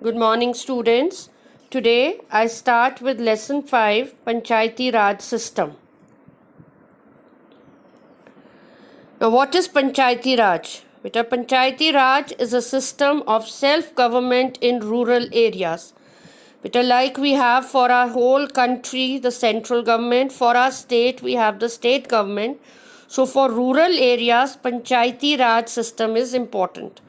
Good morning, students. Today I start with lesson 5 Panchayati Raj System. Now, what is Panchayati Raj? Beta, Panchayati Raj is a system of self government in rural areas. Beta, like we have for our whole country the central government, for our state we have the state government. So, for rural areas, Panchayati Raj system is important.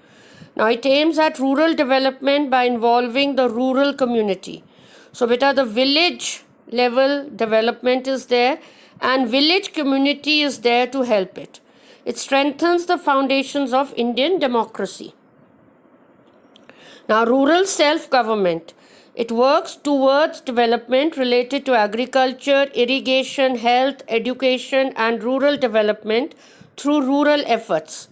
Now, it aims at rural development by involving the rural community. So, beta, the village level development is there, and village community is there to help it. It strengthens the foundations of Indian democracy. Now, rural self government. It works towards development related to agriculture, irrigation, health, education, and rural development through rural efforts.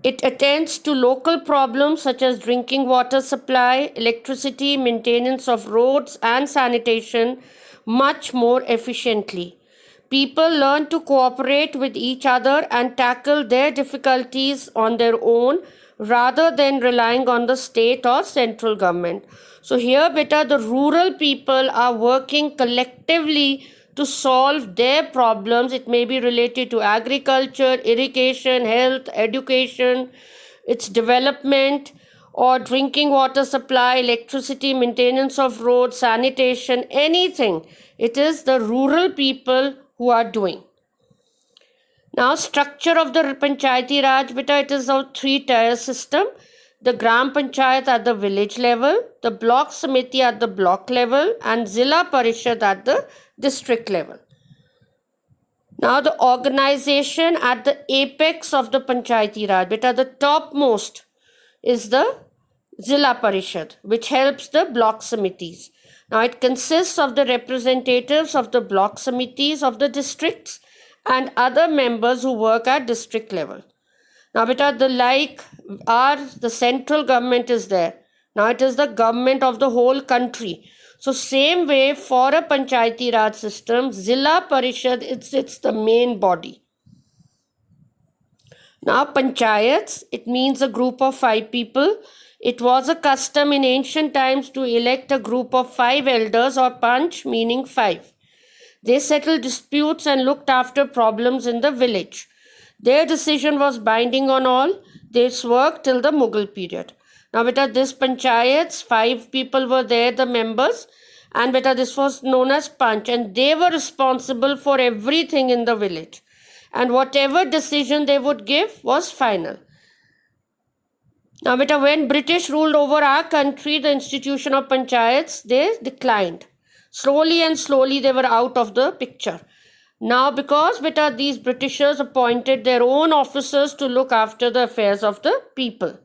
It attends to local problems such as drinking water supply, electricity, maintenance of roads, and sanitation much more efficiently. People learn to cooperate with each other and tackle their difficulties on their own rather than relying on the state or central government. So, here, beta, the rural people are working collectively to solve their problems. It may be related to agriculture, irrigation, health, education, its development, or drinking water supply, electricity, maintenance of roads, sanitation, anything. It is the rural people who are doing. Now, structure of the Panchayati Raj, beta, it is a three-tier system. The Gram Panchayat at the village level, the Block Samiti at the block level, and Zilla Parishad at the district level. Now, the organization at the apex of the Panchayati Raj, beta, the topmost is the Zilla Parishad, which helps the block samitis. Now, it consists of the representatives of the block samitis of the districts and other members who work at district level. Now, beta, the central government is there. Now, it is the government of the whole country. So, same way for a Panchayati Raj system, Zilla Parishad, it's the main body. Now, panchayats, it means a group of 5 people. It was a custom in ancient times to elect a group of 5 elders or panch, meaning 5. They settled disputes and looked after problems in the village. Their decision was binding on all. This worked till the Mughal period. Now, beta, this panchayats, 5 people were there, the members, and beta, this was known as panch, and they were responsible for everything in the village. And whatever decision they would give was final. Now, beta, when British ruled over our country, the institution of panchayats, they declined. Slowly and slowly they were out of the picture. Now, because beta, these Britishers appointed their own officers to look after the affairs of the people.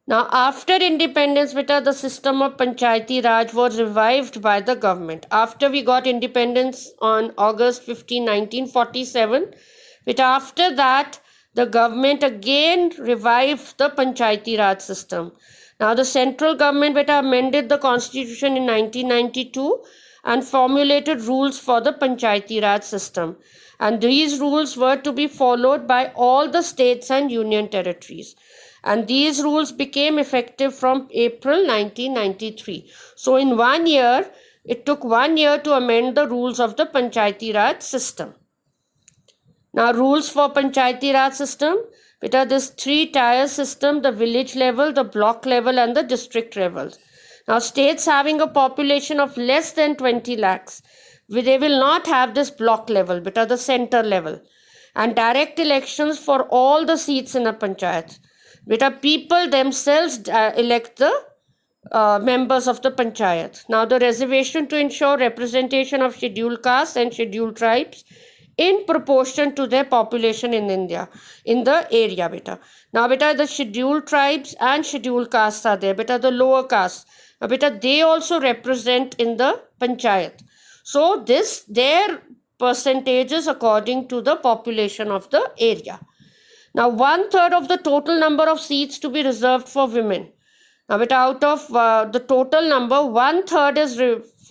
Now, after independence, beta, the system of Panchayati Raj was revived by the government. After we got independence on August 15, 1947, beta, after that, the government again revived the Panchayati Raj system. Now, the central government, beta, amended the constitution in 1992 and formulated rules for the Panchayati Raj system. And these rules were to be followed by all the states and union territories. And these rules became effective from April 1993. So, in 1 year, it took 1 year to amend the rules of the Panchayati Raj system. Now, rules for Panchayati Raj system, beta, this 3-tier system, the village level, the block level, and the district level. Now, states having a population of less than 20 lakhs, they will not have this block level, beta, the center level. And direct elections for all the seats in a panchayat. Beta, people themselves elect the members of the panchayat. Now, the reservation to ensure representation of scheduled castes and scheduled tribes in proportion to their population in India, in the area, beta. Now, beta, the scheduled tribes and scheduled castes are there, beta, the lower castes. Now, beta, they also represent in the panchayat. So, their percentages according to the population of the area. Now, 1/3 of the total number of seats to be reserved for women. Now, but out of the total number, 1/3 is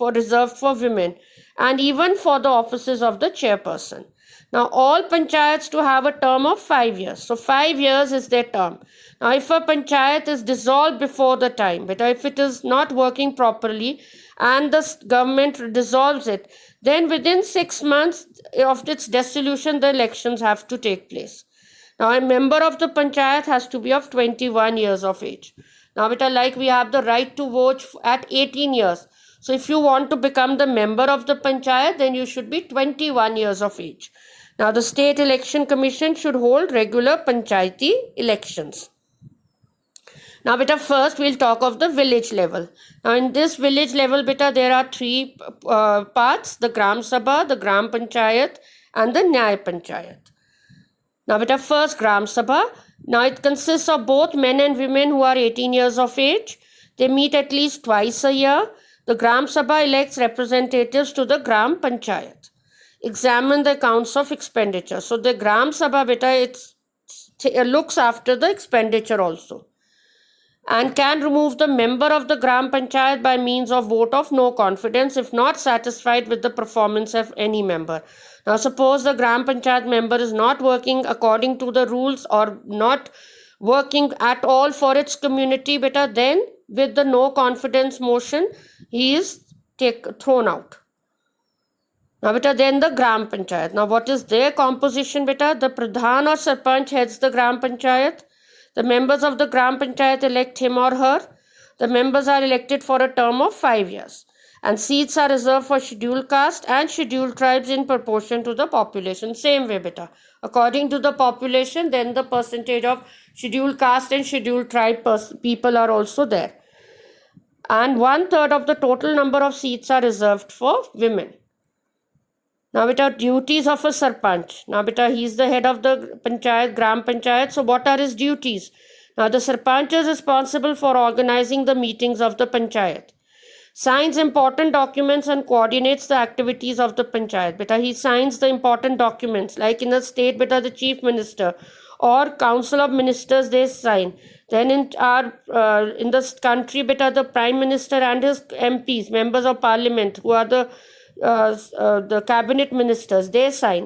reserved for women, and even for the offices of the chairperson. Now all panchayats to have a term of 5 years. So 5 years is their term. Now if a panchayat is dissolved before the time, but if it is not working properly and the government dissolves it, then within 6 months of its dissolution, the elections have to take place. Now a member of the panchayat has to be of 21 years of age. Now like we have the right to vote at 18 years. So if you want to become the member of the panchayat, then you should be 21 years of age. Now, the State Election Commission should hold regular panchayati elections. Now, first we'll talk of the village level. Now, in this village level, there are three parts: the Gram Sabha, the Gram Panchayat, and the Nyay Panchayat. Now, first Gram Sabha. Now, it consists of both men and women who are 18 years of age. They meet at least twice a year. The Gram Sabha elects representatives to the Gram Panchayat. Examine the accounts of expenditure. So the Gram Sabha it looks after the expenditure also, and can remove the member of the Gram Panchayat by means of vote of no confidence if not satisfied with the performance of any member. Now suppose the Gram Panchayat member is not working according to the rules or not working at all for its community, then with the no confidence motion he is thrown out. Now then the Gram Panchayat. Now what is their composition? The Pradhan or Sarpanch heads the Gram Panchayat. The members of the Gram Panchayat elect him or her. The members are elected for a term of 5 years. And seats are reserved for scheduled caste and scheduled tribes in proportion to the population. Same way according to the population, then the percentage of scheduled caste and scheduled tribe people are also there. And 1/3 of the total number of seats are reserved for women. Now, duties of a Sarpanch. Now, he is the head of the Panchayat, Gram Panchayat. So, what are his duties? Now, the Sarpanch is responsible for organizing the meetings of the Panchayat. Signs important documents and coordinates the activities of the Panchayat. He signs the important documents. Like in a state, the Chief Minister or Council of Ministers, they sign. Then in this country, the Prime Minister and his MPs, members of Parliament, who are the cabinet ministers, they sign.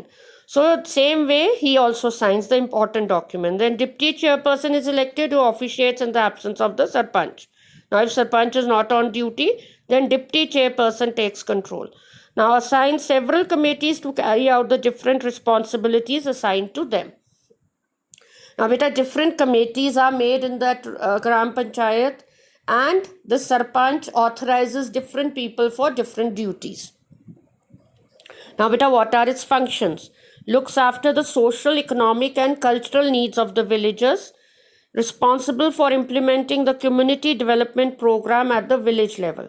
So same way he also signs the important document. Then deputy chairperson is elected who officiates in the absence of the Sarpanch. Now if Sarpanch is not on duty, then deputy chairperson takes control. Now assign several committees to carry out the different responsibilities assigned to them. Now different committees are made in that Gram Panchayat, and the Sarpanch authorizes different people for different duties. Now, what are its functions? Looks after the social, economic, and cultural needs of the villagers. Responsible for implementing the community development program at the village level.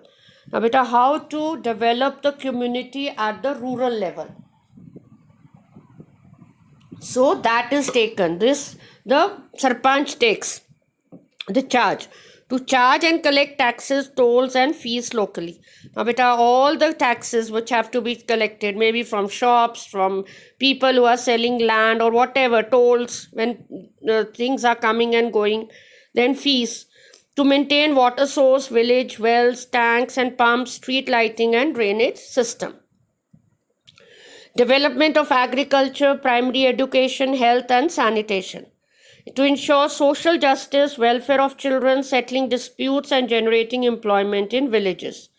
Now, how to develop the community at the rural level? So that is taken. The Sarpanch takes the charge to charge and collect taxes, tolls and fees locally. Now all the taxes which have to be collected, maybe from shops, from people who are selling land or whatever, tolls when things are coming and going, then fees to maintain water source, village wells, tanks and pumps, street lighting and drainage system. Development of agriculture, primary education, health and sanitation. To ensure social justice, welfare of children, settling disputes and generating employment in villages.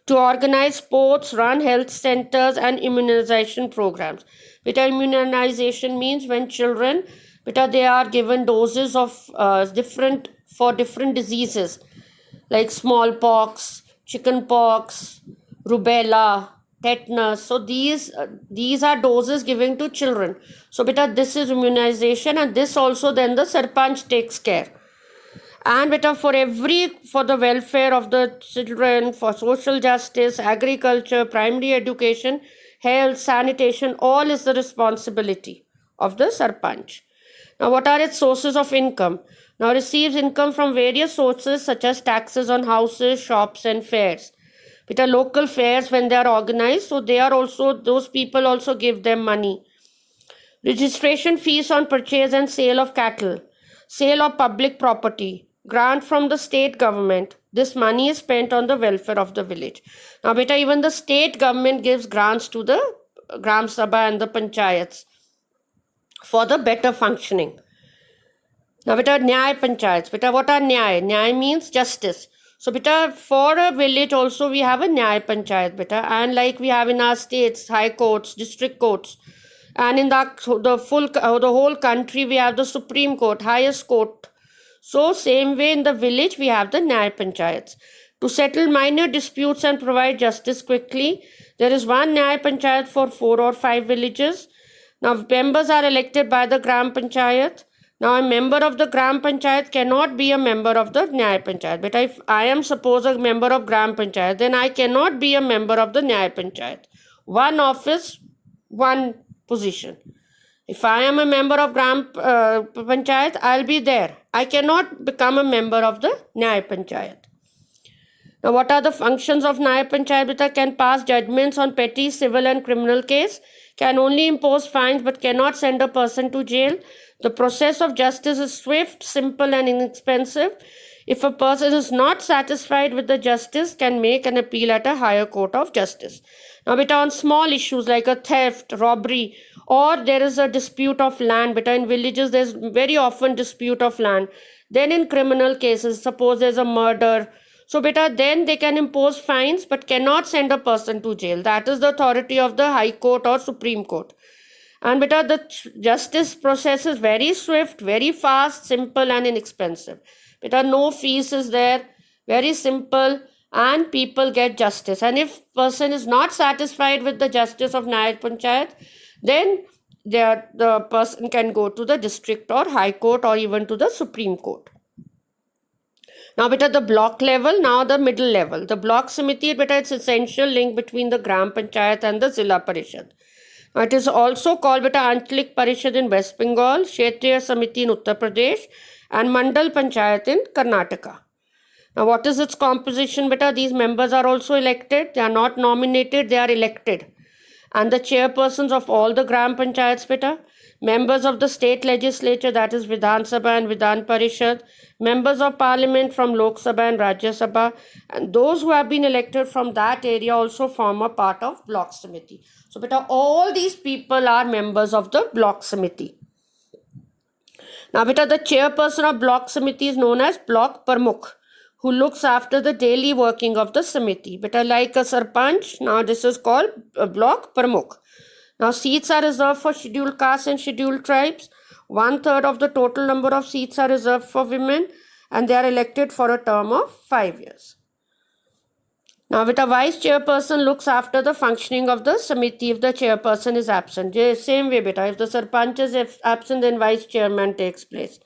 To organize sports, run health centers and immunization programs. Immunization means when children, they are given doses of different diseases like smallpox, chickenpox, rubella, tetanus. So these are doses given to children. So this is immunization, and this also then the Sarpanch takes care. And for the welfare of the children, for social justice, agriculture, primary education, health, sanitation, all is the responsibility of the Sarpanch. Now what are its sources of income? Now receives income from various sources such as taxes on houses, shops and fairs. Local fairs when they are organized, so those people also give them money. Registration fees on purchase and sale of cattle, sale of public property, grant from the state government. This money is spent on the welfare of the village. Now even the state government gives grants to the Gram Sabha and the Panchayats. for the better functioning. Now, beta, Nyay Panchayats. Beta, what are Nyay? Nyay means justice. So, beta, for a village also we have a Nyay Panchayat, beta. And like we have in our states, high courts, district courts. And in the whole country, we have the Supreme Court, highest court. So, same way in the village, we have the Nyay Panchayats. To settle minor disputes and provide justice quickly, there is one Nyay Panchayat for 4 or 5 villages. Now, members are elected by the Gram Panchayat. Now, a member of the Gram Panchayat cannot be a member of the Nyay Panchayat. But if I am suppose a member of Gram Panchayat, then I cannot be a member of the Nyay Panchayat. One office, one position. If I am a member of Gram Panchayat, I'll be there. I cannot become a member of the Nyay Panchayat. Now, what are the functions of Nyay Panchayat? Beta? Can pass judgments on petty, civil and criminal case, can only impose fines but cannot send a person to jail. The process of justice is swift, simple and inexpensive. If a person is not satisfied with the justice, can make an appeal at a higher court of justice. Now, beta, on small issues like a theft, robbery, or there is a dispute of land, beta, in villages there's very often dispute of land. Then in criminal cases, suppose there's a murder, so beta, then they can impose fines but cannot send a person to jail. That is the authority of the High Court or Supreme Court. And beta, the justice process is very swift, very fast, simple and inexpensive. Beta, no fees is there, very simple, and people get justice. And if person is not satisfied with the justice of Nyay Panchayat, then the person can go to the district or High Court or even to the Supreme Court. Now, beta, the block level, now the middle level. The block samiti, beta, it's essential link between the Gram Panchayat and the Zilla Parishad. Now, it is also called beta Anchalik Parishad in West Bengal, Kshetriya Samiti in Uttar Pradesh, and Mandal Panchayat in Karnataka. Now, what is its composition, beta? These members are also elected. They are not nominated, they are elected. And the chairpersons of all the Gram Panchayats, beta, members of the state legislature, that is Vidhan Sabha and Vidhan Parishad, members of parliament from Lok Sabha and Rajya Sabha, and those who have been elected from that area also form a part of Block Samiti. So, beta, all these people are members of the Block Samiti. Now, beta, the chairperson of Block Samiti is known as Block Pramukh, who looks after the daily working of the Samiti. Beta, like a Sarpanch, now this is called a Block Pramukh. Now, seats are reserved for scheduled castes and scheduled tribes. 1/3 of the total number of seats are reserved for women, and they are elected for a term of 5 years. Now, with a vice chairperson looks after the functioning of the Samiti if the chairperson is absent. Same way, beta, if the Sarpanch is absent, then vice chairman takes place.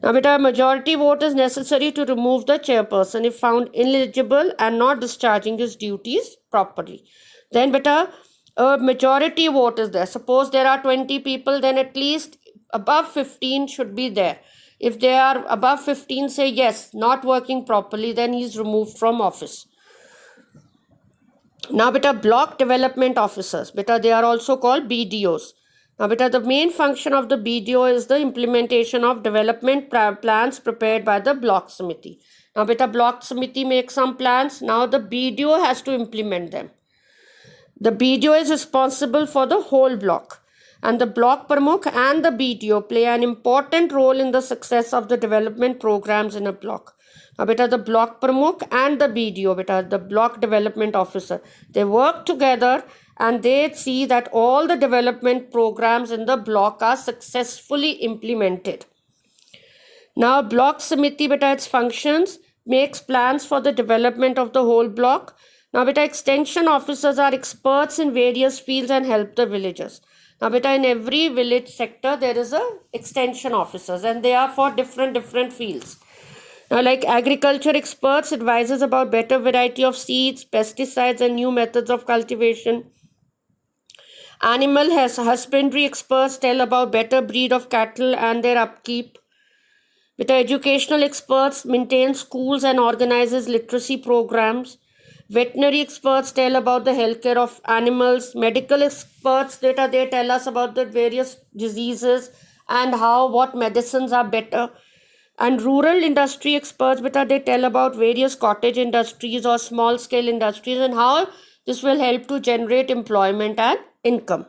Now, beta, majority vote is necessary to remove the chairperson if found ineligible and not discharging his duties properly. Then, beta, a majority vote is there. Suppose there are 20 people, then at least above 15 should be there. If they are above 15 say yes, not working properly, then he is removed from office. Now, beta, block development officers, beta, they are also called BDOs. Now, beta, the main function of the BDO is the implementation of development plans prepared by the block samiti. Now, beta, block samiti makes some plans. Now, the BDO has to implement them. The BDO is responsible for the whole block, and the block pramukh and the BDO play an important role in the success of the development programs in a block. Now, beta, the block pramukh and the BDO, beta, the block development officer, they work together and they see that all the development programs in the block are successfully implemented. Now, block samiti, beta, its functions, makes plans for the development of the whole block. Now, beta, extension officers are experts in various fields and help the villagers. Now, beta, in every village sector, there is a extension officers and they are for different fields. Now, like agriculture experts, advises about better variety of seeds, pesticides and new methods of cultivation. Animal husbandry experts tell about better breed of cattle and their upkeep. Beta, educational experts maintain schools and organizes literacy programs. Veterinary experts tell about the healthcare of animals. Medical experts, they tell us about the various diseases and what medicines are better. And rural industry experts, beta, they tell about various cottage industries or small scale industries and how this will help to generate employment and income.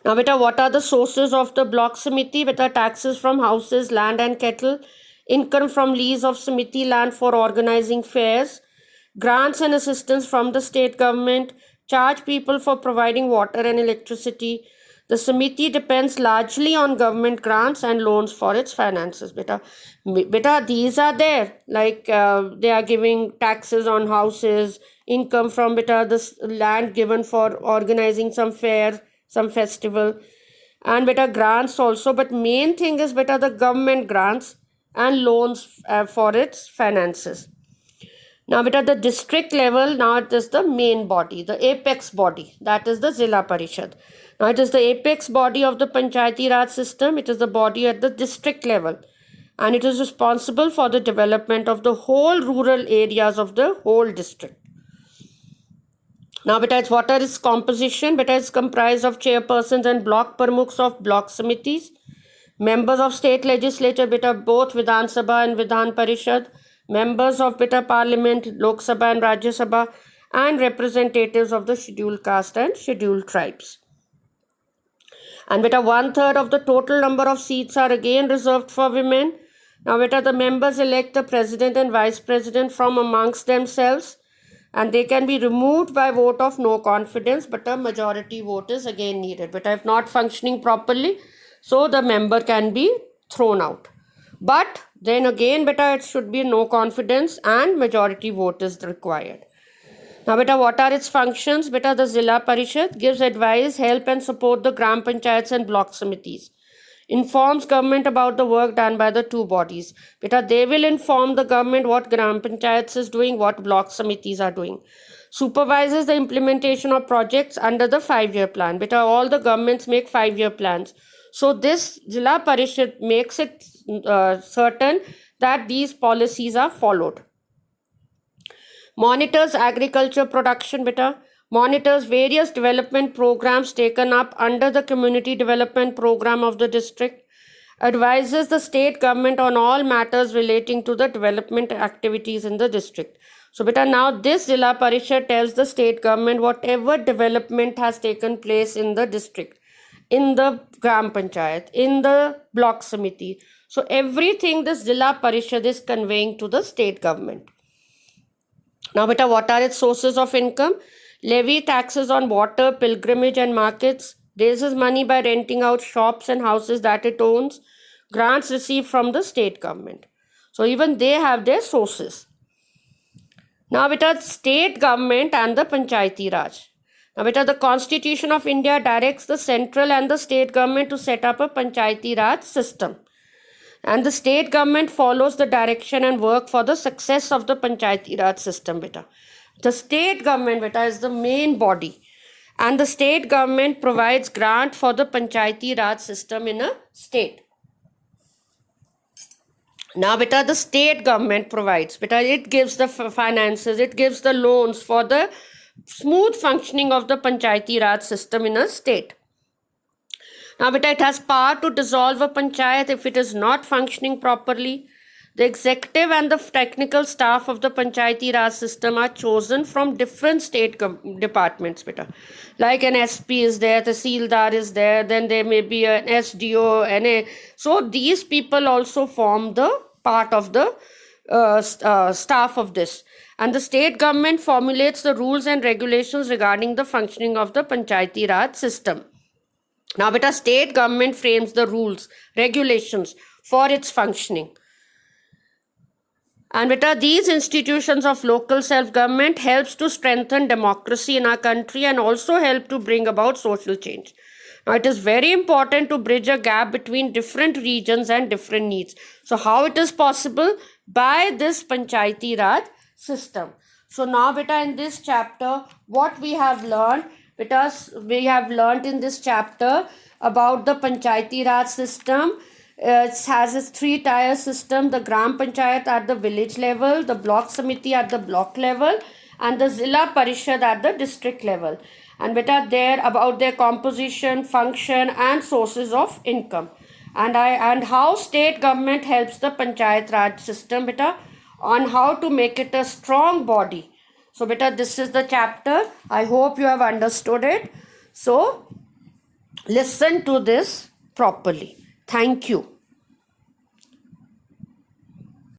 Now, beta, what are the sources of the block samiti? Beta, taxes from houses, land and cattle, income from lease of samiti land for organizing fairs, grants and assistance from the state government, charge people for providing water and electricity. The samiti depends largely on government grants and loans for its finances. Beta, these are there. Like they are giving taxes on houses, income from beta this land given for organizing some fair, some festival, and beta grants also. But main thing is beta the government grants and loans for its finances. Now, at the district level, now it is the main body, the apex body, that is the Zilla Parishad. Now, it is the apex body of the Panchayati Raj system. It is the body at the district level, and it is responsible for the development of the whole rural areas of the whole district. Now, what are its composition? Beta is comprised of chairpersons and block pramukhs of block samitis, members of state legislature, beta both Vidhan Sabha and Vidhan Parishad, members of beta parliament, Lok Sabha and Rajya Sabha, and representatives of the scheduled caste and scheduled tribes. And beta 1/3 of the total number of seats are again reserved for women. Now beta the members elect the president and vice president from amongst themselves, and they can be removed by vote of no confidence, but a majority vote is again needed. But if not functioning properly, so the member can be thrown out. But then again, beta, it should be no confidence and majority vote is required. Now, beta, what are its functions? Beta, the Zilla Parishad gives advice, help and support the Gram Panchayats and block samitis. Informs government about the work done by the two bodies. Beta, they will inform the government what Gram Panchayats is doing, what block samitis are doing. Supervises the implementation of projects under the 5-year plan. Beta, all the governments make 5-year plans. So this Zilla Parishad makes it certain that these policies are followed. Monitors agriculture production, beta. Monitors various development programs taken up under the community development program of the district. Advises the state government on all matters relating to the development activities in the district. So beta, now this Zilla Parishad tells the state government whatever development has taken place in the district, in the Gram Panchayat, in the block samiti. So everything this Zilla Parishad is conveying to the state government. Now beta, what are its sources of income? Levy taxes on water, pilgrimage and markets. Raises money by renting out shops and houses that it owns. Grants received from the state government. So even they have their sources. Now beta, state government and the Panchayati Raj. Now beta, the Constitution of India directs the central and the state government to set up a Panchayati Raj system. And the state government follows the direction and work for the success of the Panchayati Raj system, beta. The state government, beta, is the main body. And the state government provides grant for the Panchayati Raj system in a state. Now, beta, the state government provides, beta, it gives the finances, it gives the loans for the smooth functioning of the Panchayati Raj system in a state. Now, beta, it has power to dissolve a panchayat if it is not functioning properly. The executive and the technical staff of the Panchayati Raj system are chosen from different state departments, beta. Like an SP is there, the Tahsildar is there, then there may be an SDO, NA. So these people also form the part of the staff of this. And the state government formulates the rules and regulations regarding the functioning of the Panchayati Raj system. Now, beta, state government frames the rules, regulations for its functioning. And beta, these institutions of local self-government helps to strengthen democracy in our country and also help to bring about social change. Now, it is very important to bridge a gap between different regions and different needs. So, how it is possible? By this Panchayati Raj system. So, now beta, in this chapter, what we have learned, because we have learned in this chapter about the Panchayati Raj system. It has its 3-tier system, the Gram Panchayat at the village level, the block samiti at the block level, and the Zilla Parishad at the district level. And beta, there about their composition, function and sources of income. And how state government helps the Panchayat Raj system, beta, on how to make it a strong body. So beta, this is the chapter. I hope you have understood it. So listen to this properly. Thank you.